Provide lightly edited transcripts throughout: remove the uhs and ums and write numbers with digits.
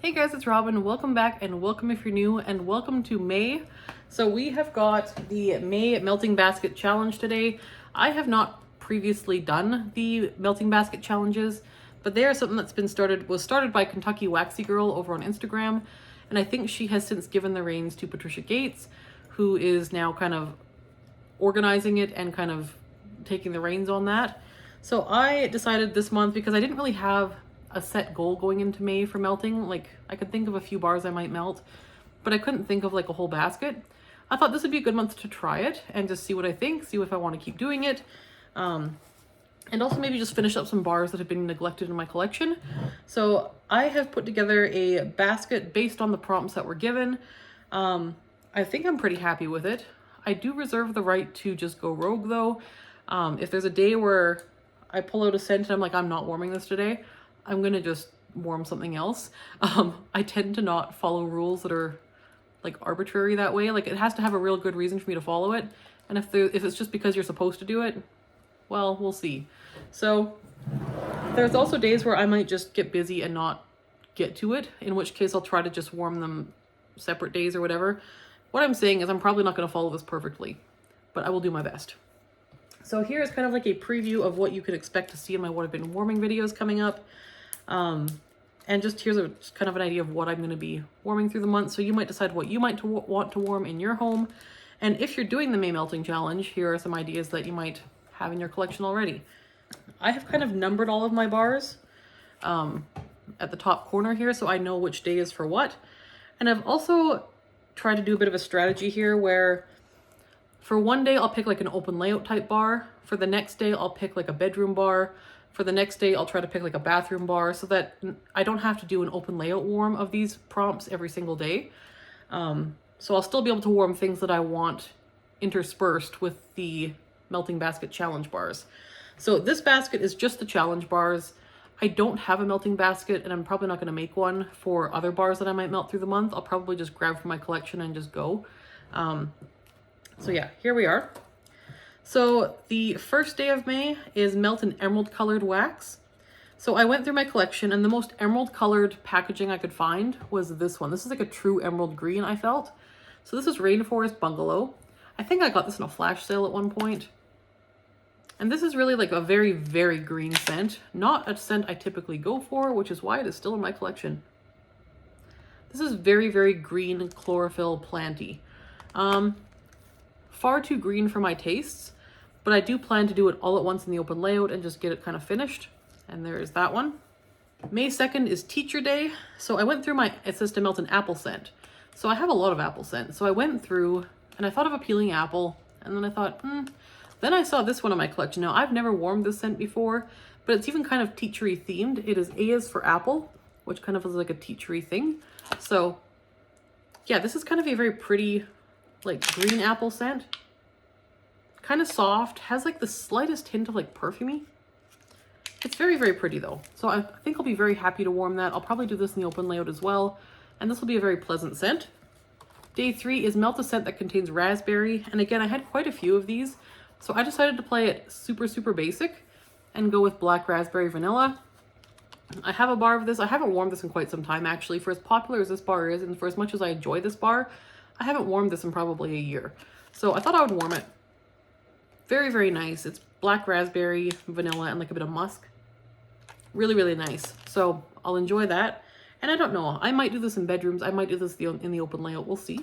Hey guys, it's Robyn. Welcome back and welcome if you're new and welcome to May. So we have got the May Melting Basket Challenge today. I have not previously done the Melting Basket Challenges, but they are something that's been started by Kentucky Waxy Girl over on Instagram. And I think she has since given the reins to Patricia Gates, who is now kind of organizing it and kind of taking the reins on that. So I decided this month, because I didn't really have a set goal going into May for melting. Like, I could think of a few bars I might melt, but I couldn't think of like a whole basket. I thought this would be a good month to try it and just see what I think, see if I want to keep doing it. And also maybe just finish up some bars that have been neglected in my collection. So I have put together a basket based on the prompts that were given. I think I'm pretty happy with it. I do reserve the right to just go rogue though. If there's a day where I pull out a scent and I'm like, I'm not warming this today, I'm gonna just warm something else. I tend to not follow rules that are like arbitrary that way. Like, it has to have a real good reason for me to follow it. And if it's just because you're supposed to do it, well, we'll see. So there's also days where I might just get busy and not get to it, in which case I'll try to just warm them separate days or whatever. What I'm saying is I'm probably not gonna follow this perfectly, but I will do my best. So here's kind of like a preview of what you could expect to see in my What I've Been Warming videos coming up. And just here's just kind of an idea of what I'm going to be warming through the month. So you might decide what you might want to warm in your home. And if you're doing the May Melting Challenge, here are some ideas that you might have in your collection already. I have kind of numbered all of my bars at the top corner here, so I know which day is for what. And I've also tried to do a bit of a strategy here where for one day I'll pick like an open layout type bar. For the next day I'll pick like a bedroom bar. For the next day, I'll try to pick like a bathroom bar so that I don't have to do an open layout warm of these prompts every single day. So I'll still be able to warm things that I want interspersed with the Melting Basket Challenge bars. So this basket is just the challenge bars. I don't have a melting basket, and I'm probably not going to make one for other bars that I might melt through the month. I'll probably just grab from my collection and just go. So yeah, here we are. So the first day of May is Melt an Emerald Colored Wax. So I went through my collection, and the most emerald colored packaging I could find was this one. This is like a true emerald green, I felt. So this is Rainforest Bungalow. I think I got this in a flash sale at one point. And this is really like a very, very green scent. Not a scent I typically go for, which is why it is still in my collection. This is very, very green chlorophyll planty. Far too green for my tastes, but I do plan to do it all at once in the open layout and just get it kind of finished. And there is that one. May 2nd is Teacher Day. So I went through it says to melt an apple scent. So I have a lot of apple scent. So I went through and I thought of a peeling apple, and then I thought, Then I saw this one in my collection. Now, I've never warmed this scent before, but it's even kind of teachery themed. It is A is for apple, which kind of is like a teachery thing. So yeah, this is kind of a very pretty like green apple scent. Kind of soft, has like the slightest hint of like perfumey. It's very, very pretty though. So I think I'll be very happy to warm that. I'll probably do this in the open layout as well. And this will be a very pleasant scent. Day 3 is Melt a Scent that contains raspberry. And again, I had quite a few of these. So I decided to play it super, super basic and go with black raspberry vanilla. I have a bar of this. I haven't warmed this in quite some time actually. For as popular as this bar is, and for as much as I enjoy this bar, I haven't warmed this in probably a year. So I thought I would warm it. Very, very nice. It's black raspberry, vanilla, and like a bit of musk. Really, really nice. So I'll enjoy that. And I don't know, I might do this in bedrooms. I might do this in the open layout. We'll see.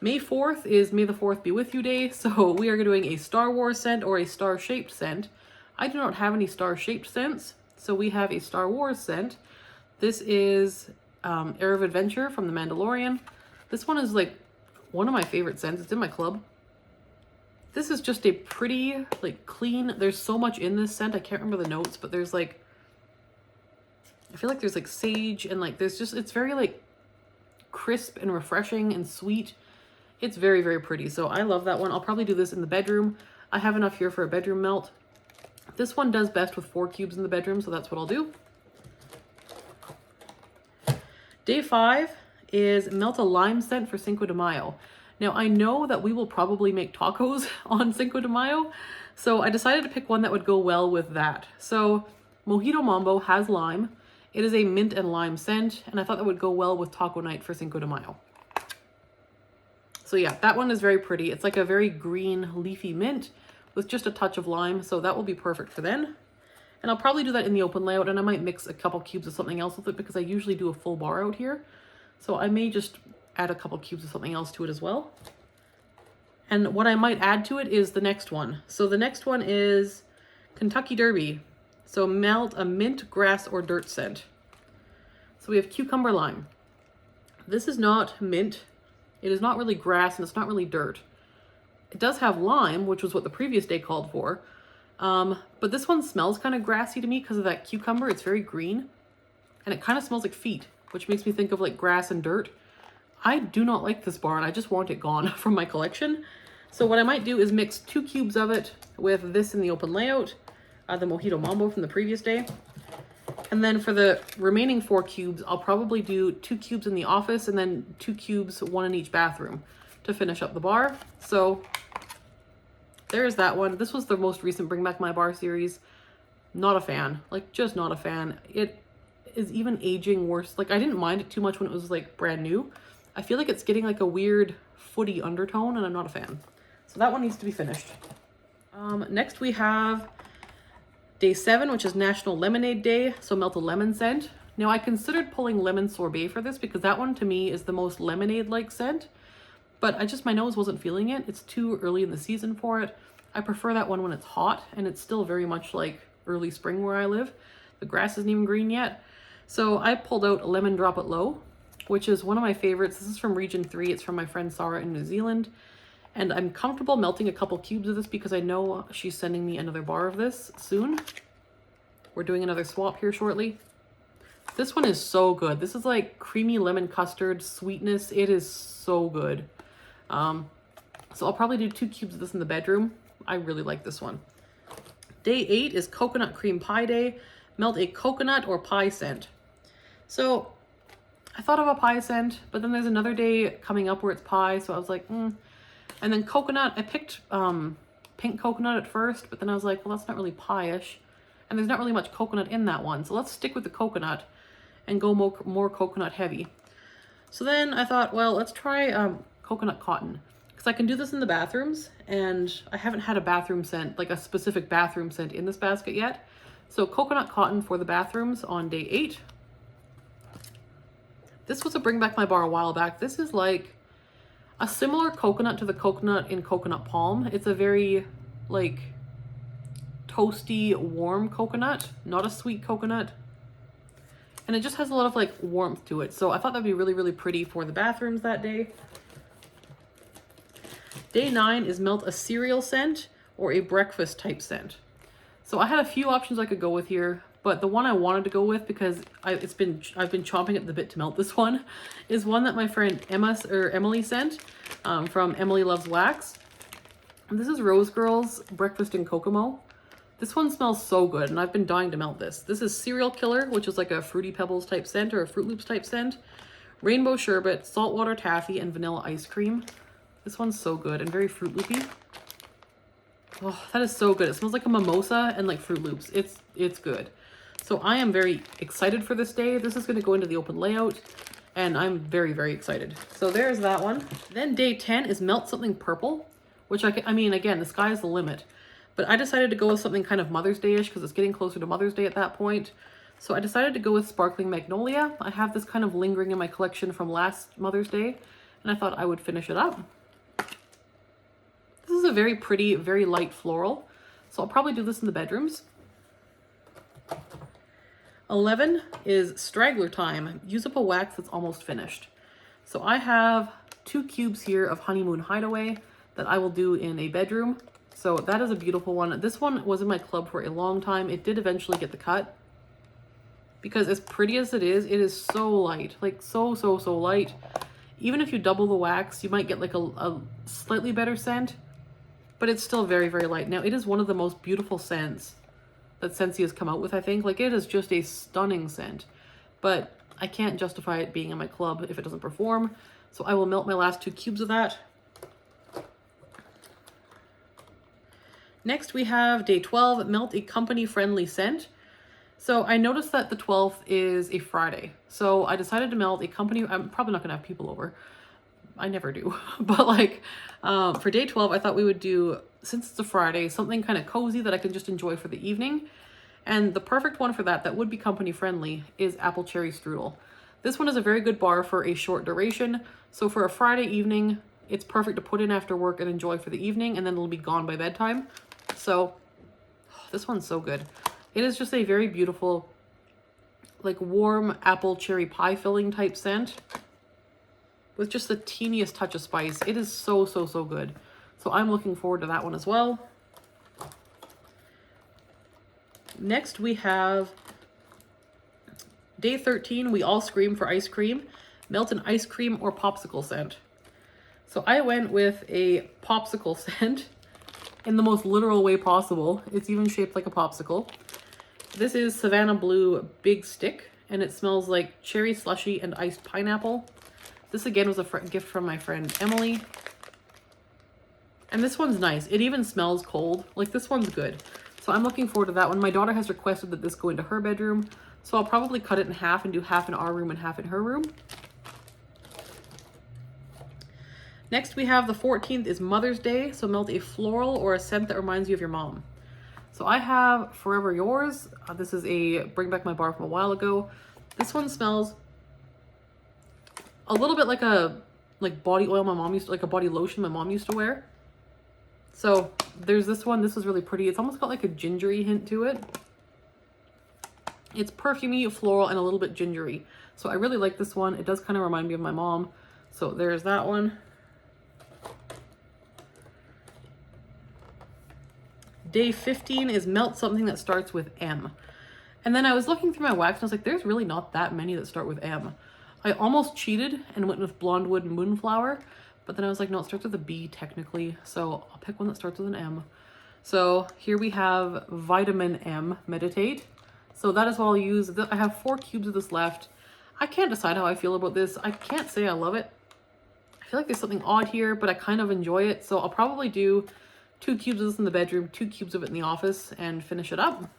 May 4th is May the 4th Be With You Day. So we are doing a Star Wars scent or a star-shaped scent. I do not have any star-shaped scents, so we have a Star Wars scent. This is Air of Adventure from The Mandalorian. This one is like one of my favorite scents. It's in my club. This is just a pretty, like, clean. There's so much in this scent. I can't remember the notes, but there's like, I feel like there's like sage and like there's just, it's very like crisp and refreshing and sweet. It's very, very pretty. So I love that one. I'll probably do this in the bedroom. I have enough here for a bedroom melt. This one does best with 4 cubes in the bedroom, so that's what I'll do. Day 5 is Melt a Lime Scent for Cinco de Mayo. Now, I know that we will probably make tacos on Cinco de Mayo, so I decided to pick one that would go well with that. So Mojito Mambo has lime. It is a mint and lime scent, and I thought that would go well with taco night for Cinco de Mayo. So yeah, that one is very pretty. It's like a very green leafy mint with just a touch of lime, so that will be perfect for then. And I'll probably do that in the open layout, and I might mix a couple cubes of something else with it because I usually do a full bar out here. So I may just add a couple cubes of something else to it as well. And what I might add to it is the next one. So the next one is Kentucky Derby. So melt a mint, grass, or dirt scent. So we have cucumber lime. This is not mint. It is not really grass, and it's not really dirt. It does have lime, which was what the previous day called for. But this one smells kind of grassy to me because of that cucumber. It's very green, and it kind of smells like feet, which makes me think of like grass and dirt. I do not like this bar, and I just want it gone from my collection. So what I might do is mix 2 cubes of it with this in the open layout, the Mojito Mambo from the previous day. And then for the remaining 4 cubes, I'll probably do 2 cubes in the office and then 2 cubes, 1 in each bathroom to finish up the bar. So there's that one. This was the most recent Bring Back My Bar series. Not a fan, like just not a fan. It is even aging worse. Like I didn't mind it too much when it was like brand new. I feel like it's getting like a weird footy undertone, and I'm not a fan. So that one needs to be finished. Next we have Day 7, which is National Lemonade Day, so melt a lemon scent. Now I considered pulling lemon sorbet for this because that one to me is the most lemonade-like scent, but my nose wasn't feeling it. It's too early in the season for it. I prefer that one when it's hot, and it's still very much like early spring where I live. The grass isn't even green yet. So I pulled out a Lemon Drop It Low, which is one of my favorites. This is from Region 3. It's from my friend Sarah in New Zealand. And I'm comfortable melting a couple cubes of this because I know she's sending me another bar of this soon. We're doing another swap here shortly. This one is so good. This is like creamy lemon custard sweetness. It is so good. So I'll probably do 2 cubes of this in the bedroom. I really like this one. Day 8 is Coconut Cream Pie Day. Melt a coconut or pie scent. So I thought of a pie scent, but then there's another day coming up where it's pie. So I was like, And then coconut, I picked pink coconut at first, but then I was like, well, that's not really pie-ish. And there's not really much coconut in that one. So let's stick with the coconut and go more coconut heavy. So then I thought, well, let's try coconut cotton. Because I can do this in the bathrooms, and I haven't had a bathroom scent, like a specific bathroom scent in this basket yet. So coconut cotton for the bathrooms on day 8. This was a Bring Back My Bar a while back. This is like a similar coconut to the coconut in Coconut Palm. It's a very like toasty, warm coconut, not a sweet coconut. And it just has a lot of like warmth to it. So I thought that'd be really, really pretty for the bathrooms that day. Day 9 is melt a cereal scent or a breakfast type scent. So I had a few options I could go with here, but the one I wanted to go with, because I've been chomping at the bit to melt this one, is one that my friend Emily sent from Emily Loves Wax. And this is Rose Girl's Breakfast in Kokomo. This one smells so good, and I've been dying to melt this. This is Cereal Killer, which is like a Fruity Pebbles type scent or a Fruit Loops type scent. Rainbow Sherbet, Saltwater Taffy, and Vanilla Ice Cream. This one's so good and very Fruit Loopy. Oh, that is so good. It smells like a mimosa and like Fruit Loops. It's good. So I am very excited for this day. This is going to go into the open layout, and I'm very, very excited. So there's that one. Then day 10 is melt something purple, which I mean, again, the sky is the limit. But I decided to go with something kind of Mother's Day-ish because it's getting closer to Mother's Day at that point. So I decided to go with Sparkling Magnolia. I have this kind of lingering in my collection from last Mother's Day, and I thought I would finish it up. This is a very pretty, very light floral. So I'll probably do this in the bedrooms. 11 is Straggler Time. Use up a wax that's almost finished. So I have 2 cubes here of Honeymoon Hideaway that I will do in a bedroom. So that is a beautiful one. This one was in my club for a long time. It did eventually get the cut. Because as pretty as it is so light. Like so light. Even if you double the wax, you might get like a slightly better scent. But it's still very, very light. Now, it is one of the most beautiful scents that Scentsy has come out with, I think. Like, it is just a stunning scent. But I can't justify it being in my club if it doesn't perform. So I will melt my last 2 cubes of that. Next, we have day 12, melt a company-friendly scent. So I noticed that the 12th is a Friday. So I decided to melt a company. I'm probably not gonna have people over. I never do. But like for day 12, I thought we would do, since it's a Friday, something kind of cozy that I can just enjoy for the evening. And the perfect one for that would be company friendly, is apple cherry strudel. This one is a very good bar for a short duration. So for a Friday evening, it's perfect to put in after work and enjoy for the evening, and then it'll be gone by bedtime. So this one's so good. It is just a very beautiful, like warm apple cherry pie filling type scent with just the teeniest touch of spice. It is so, so, so good. So I'm looking forward to that one as well. Next we have day 13, we all scream for ice cream. Melt an ice cream or popsicle scent. So I went with a popsicle scent in the most literal way possible. It's even shaped like a popsicle. This is Savannah Blue Big Stick, and it smells like cherry slushy and iced pineapple. This again was a gift from my friend Emily. And this one's nice. It even smells cold. Like, this one's good. So I'm looking forward to that one. My daughter has requested that this go into her bedroom. So I'll probably cut it in half and do half in our room and half in her room. Next we have the 14th is Mother's Day. So melt a floral or a scent that reminds you of your mom. So I have Forever Yours. This is a Bring Back My Bar from a while ago. This one smells a little bit like a body oil my mom used to, like a body lotion my mom used to wear. So there's this one. This is really pretty. It's almost got like a gingery hint to it. It's perfumey, floral, and a little bit gingery. So I really like this one. It does kind of remind me of my mom. So there's that one. Day 15 is melt something that starts with M. And then I was looking through my wax and I was like, there's really not that many that start with M. I almost cheated and went with Blonde Wood and Moonflower, but then I was like, no, it starts with a B technically, so I'll pick one that starts with an M. So here we have Vitamin M Meditate. So that is what I'll use. I have 4 cubes of this left. I can't decide how I feel about this. I can't say I love it. I feel like there's something odd here, but I kind of enjoy it. So I'll probably do 2 cubes of this in the bedroom, 2 cubes of it in the office, and finish it up.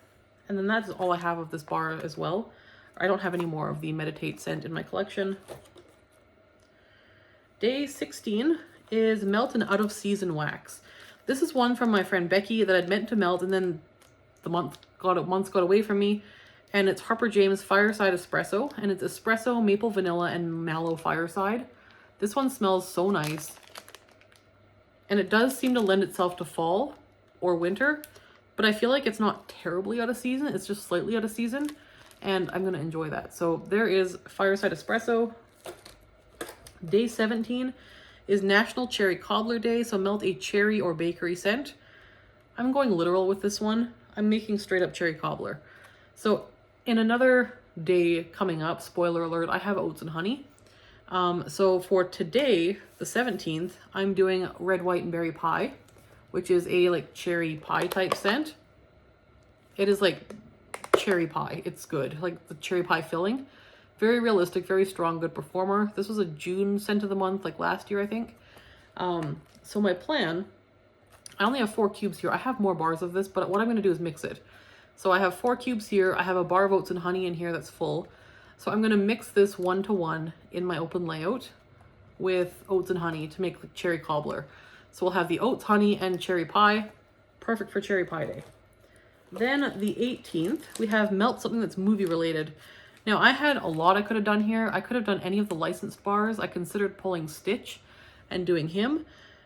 And then that's all I have of this bar as well. I don't have any more of the Meditate scent in my collection. Day 16 is melt an out of season wax. This is one from my friend Becky that I'd meant to melt, and then the months got away from me. And it's Harper James Fireside Espresso, and it's espresso, maple vanilla, and mallow fireside. This one smells so nice. And it does seem to lend itself to fall or winter, but I feel like it's not terribly out of season. It's just slightly out of season, and I'm going to enjoy that. So there is Fireside Espresso. Day 17 is National Cherry Cobbler Day, so melt a cherry or bakery scent. I'm going literal with this one. I'm making straight up cherry cobbler. So in another day coming up, spoiler alert, I have oats and honey. So for today, the 17th, I'm doing red, white, and berry pie, which is a like cherry pie type scent. It is like cherry pie. It's good. Like the cherry pie filling. Very realistic, very strong, good performer. This was a June scent of the month, like last year, I think. So my plan, I only have 4 cubes here. I have more bars of this, but what I'm going to do is mix it. So I have 4 cubes here. I have a bar of oats and honey in here that's full. So I'm going to mix this 1-to-1 in my open layout with oats and honey to make like cherry cobbler. So we'll have the oats, honey, and cherry pie. Perfect for cherry pie day. Then the 18th, we have melt something that's movie related. Now I had a lot I could have done here. I could have done any of the licensed bars. I considered pulling Stitch and doing him.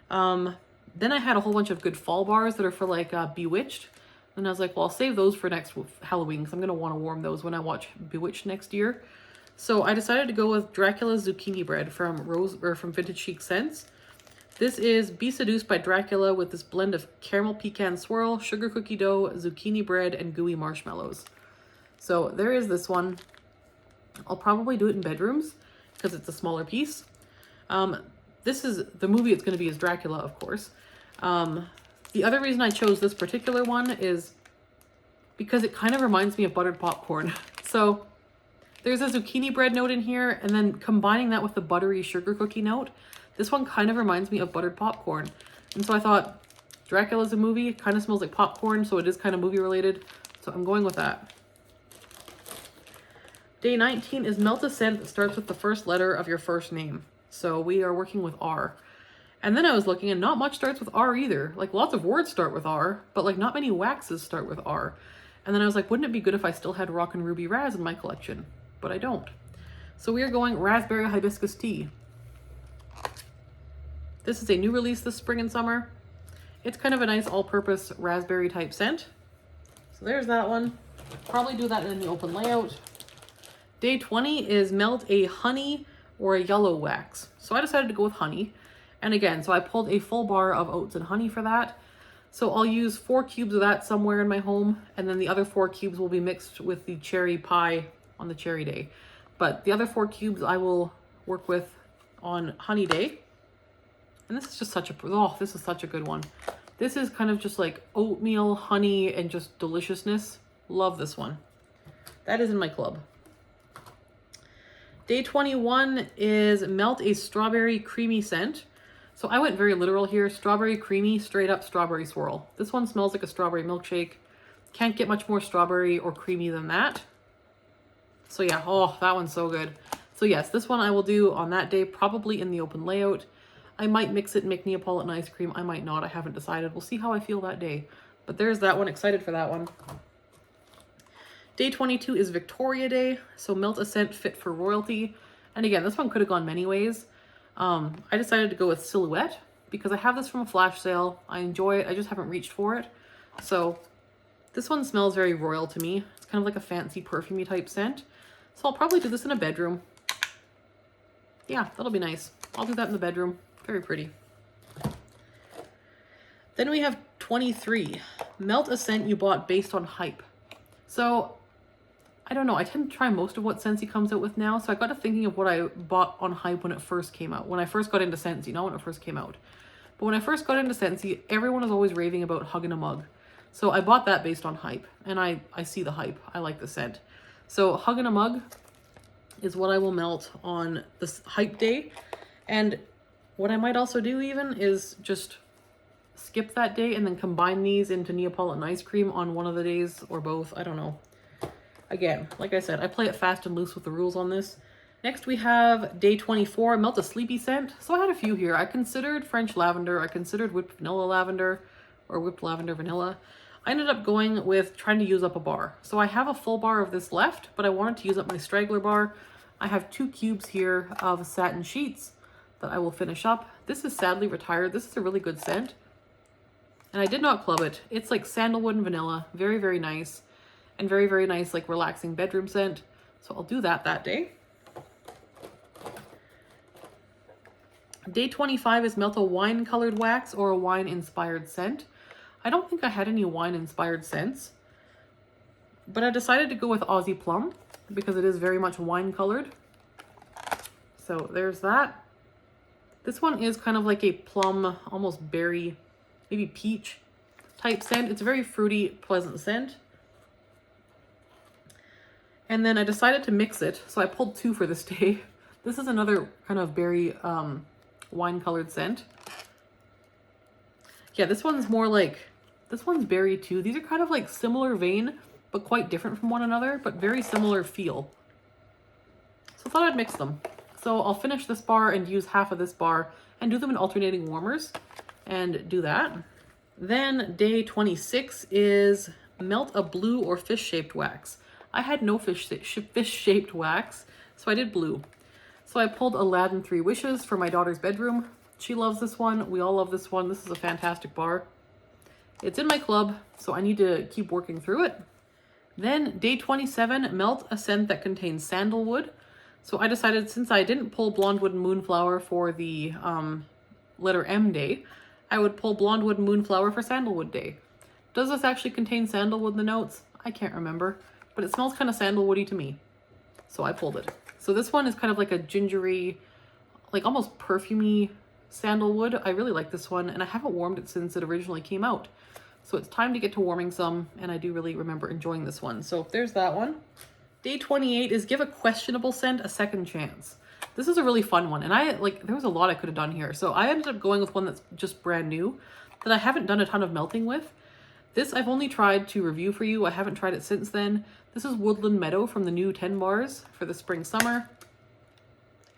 Then I had a whole bunch of good fall bars that are for like Bewitched. And I was like, well, I'll save those for next Halloween because I'm going to want to warm those when I watch Bewitched next year. So I decided to go with Dracula's Zucchini Bread from Vintage Chic Scents. This is Be Seduced by Dracula with this blend of caramel pecan swirl, sugar cookie dough, zucchini bread, and gooey marshmallows. So there is this one. I'll probably do it in bedrooms because it's a smaller piece. This is the movie it's going to be is Dracula, of course. The other reason I chose this particular one is because it kind of reminds me of buttered popcorn. So there's a zucchini bread note in here, and then combining that with the buttery sugar cookie note, this one kind of reminds me of buttered popcorn. And so I thought Dracula's a movie, kind of smells like popcorn, so it is kind of movie related. So I'm going with that. Day 19 is melt a scent that starts with the first letter of your first name. So we are working with R. And then I was looking and not much starts with R either. Like lots of words start with R, but like not many waxes start with R. And then I was like, wouldn't it be good if I still had Rock and Ruby Raz in my collection? But I don't. So we are going Raspberry Hibiscus Tea. This is a new release this spring and summer. It's kind of a nice all-purpose raspberry type scent. So there's that one. Probably do that in the open layout. Day 20 is melt a honey or a yellow wax. So I decided to go with honey. And again, so I pulled a full bar of oats and honey for that. So I'll use 4 cubes of that somewhere in my home. And then the other 4 cubes will be mixed with the cherry pie on the cherry day. But the other 4 cubes I will work with on honey day. And this is just such a, oh, this is such a good one. This is kind of just like oatmeal, honey, and just deliciousness. Love this one. That is in my club. Day 21 is melt a strawberry creamy scent. So I went very literal here. Strawberry creamy, straight up strawberry swirl. This one smells like a strawberry milkshake. Can't get much more strawberry or creamy than that. So yeah, oh, that one's so good. So yes, this one I will do on that day, probably in the open layout. I might mix it and make Neapolitan ice cream. I might not. I haven't decided. We'll see how I feel that day. But there's that one. Excited for that one. Day 22 is Victoria Day. So melt a scent fit for royalty. And again, this one could have gone many ways. I decided to go with Silhouette because I have this from a flash sale. I enjoy it. I just haven't reached for it. So this one smells very royal to me. It's kind of like a fancy perfumey type scent. So I'll probably do this in a bedroom. Yeah, that'll be nice. I'll do that in the bedroom. Very pretty. Then we have 23. Melt a scent you bought based on hype. So I don't know. I tend to try most of what Scentsy comes out with now. So I got to thinking of what I bought on hype when it first came out. When I first got into Scentsy, not when it first came out. But when I first got into Scentsy, everyone was always raving about Hug in a Mug. So I bought that based on hype. And I see the hype. I like the scent. So Hug in a Mug is what I will melt on this hype day. And what I might also do even is just skip that day and then combine these into Neapolitan ice cream on one of the days or both. I don't know. Again, like I said, I play it fast and loose with the rules on this. Next we have day 24, melt a sleepy scent. So I had a few here. I considered French lavender. I considered whipped vanilla lavender or whipped lavender vanilla. I ended up going with trying to use up a bar. So I have a full bar of this left, but I wanted to use up my straggler bar. I have 2 cubes here of satin sheets that I will finish up. This is sadly retired. This is a really good scent. And I did not club it. It's like sandalwood and vanilla. Very, very nice. And very, very nice, like relaxing bedroom scent. So I'll do that day. Day 25 is melt a wine colored wax or a wine inspired scent. I don't think I had any wine inspired scents, but I decided to go with Aussie Plum because it is very much wine colored. So there's that. This one is kind of like a plum, almost berry, maybe peach type scent. It's a very fruity, pleasant scent. And then I decided to mix it. So I pulled 2 for this day. This is another kind of berry wine colored scent. Yeah, this one's more like, this one's berry too. These are kind of like similar vein, but quite different from one another, but very similar feel. So I thought I'd mix them. So I'll finish this bar and use half of this bar and do them in alternating warmers and do that. Then day 26 is melt a blue or fish-shaped wax. I had no fish-shaped wax, so I did blue. So I pulled Aladdin 3 Wishes for my daughter's bedroom. She loves this one. We all love this one. This is a fantastic bar. It's in my club, so I need to keep working through it. Then day 27, melt a scent that contains sandalwood. So I decided, since I didn't pull Blondewood and Moonflower for the letter M day, I would pull Blondewood and Moonflower for Sandalwood Day. Does this actually contain sandalwood in the notes? I can't remember, but it smells kind of sandalwoody to me. So I pulled it. So this one is kind of like a gingery, like almost perfumey sandalwood. I really like this one, and I haven't warmed it since it originally came out. So it's time to get to warming some, and I do really remember enjoying this one. So there's that one. Day 28 is give a questionable scent a second chance. This is a really fun one, and there was a lot I could have done here. So I ended up going with one that's just brand new that I haven't done a ton of melting with. This I've only tried to review for you. I haven't tried it since then. This is Woodland Meadow from the new 10 bars for the spring summer.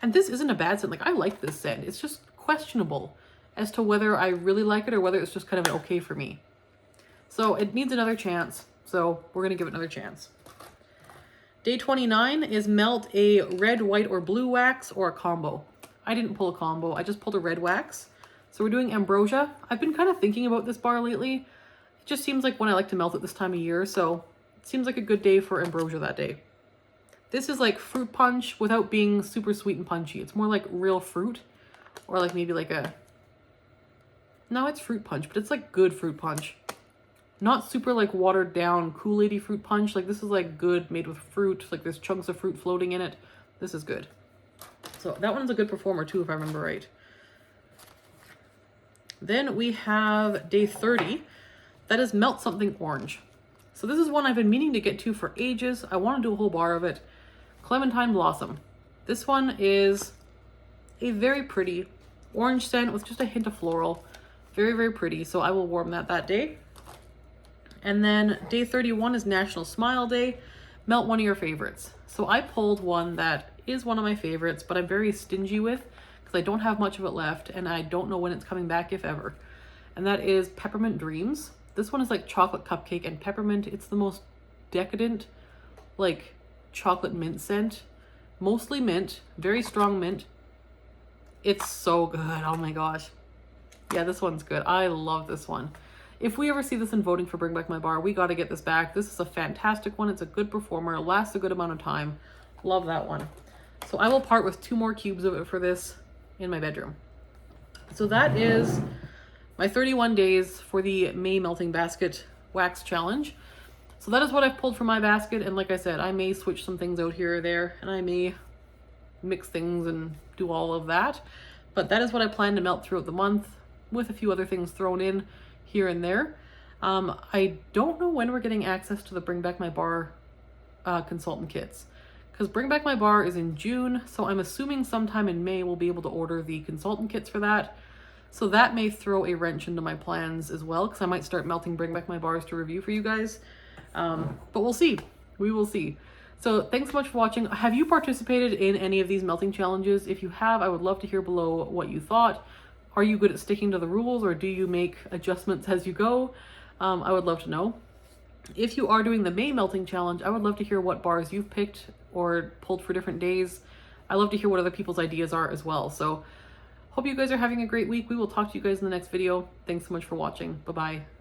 And this isn't a bad scent. Like, I like this scent. It's just questionable as to whether I really like it or whether it's just kind of an okay for me. So it needs another chance. So we're going to give it another chance. Day 29 is melt a red, white, or blue wax or a combo. I didn't pull a combo. I just pulled a red wax. So we're doing ambrosia. I've been kind of thinking about this bar lately. It just seems like when I like to melt it this time of year. So it seems like a good day for ambrosia that day. This is like fruit punch without being super sweet and punchy. It's more like real fruit, or like maybe like a, no, it's fruit punch, but it's like good fruit punch. Not super like watered down Kool-Aid-y fruit punch. Like this is like good, made with fruit. Like there's chunks of fruit floating in it. This is good. So that one's a good performer too, if I remember right. Then we have day 30. That is melt something orange. So this is one I've been meaning to get to for ages. I want to do a whole bar of it. Clementine Blossom. This one is a very pretty orange scent with just a hint of floral. Very, very pretty. So I will warm that day. And then day 31 is National Smile Day. Melt one of your favorites. So I pulled one that is one of my favorites, but I'm very stingy with because I don't have much of it left and I don't know when it's coming back, if ever. And that is Peppermint Dreams. This one is like chocolate cupcake and peppermint. It's the most decadent, like chocolate mint scent. Mostly mint, very strong mint. It's so good. Oh my gosh. Yeah, this one's good. I love this one. If we ever see this in voting for Bring Back My Bar, we got to get this back. This is a fantastic one. It's a good performer. It lasts a good amount of time. Love that one. So I will part with 2 more cubes of it for this in my bedroom. So that is my 31 days for the May Melting Basket Wax Challenge. So that is what I've pulled from my basket. And like I said, I may switch some things out here or there, and I may mix things and do all of that. But that is what I plan to melt throughout the month, with a few other things thrown in here and there. I don't know when we're getting access to the Bring Back My Bar consultant kits, because Bring Back My Bar is in June. So I'm assuming sometime in May we'll be able to order the consultant kits for that. So that may throw a wrench into my plans as well, because I might start melting Bring Back My Bars to review for you guys. But we'll see. We will see. So thanks so much for watching. Have you participated in any of these melting challenges? If you have, I would love to hear below what you thought. Are you good at sticking to the rules, or do you make adjustments as you go? I would love to know. If you are doing the May melting challenge, I would love to hear what bars you've picked or pulled for different days. I love to hear what other people's ideas are as well. So hope you guys are having a great week. We will talk to you guys in the next video. Thanks so much for watching. Bye-bye.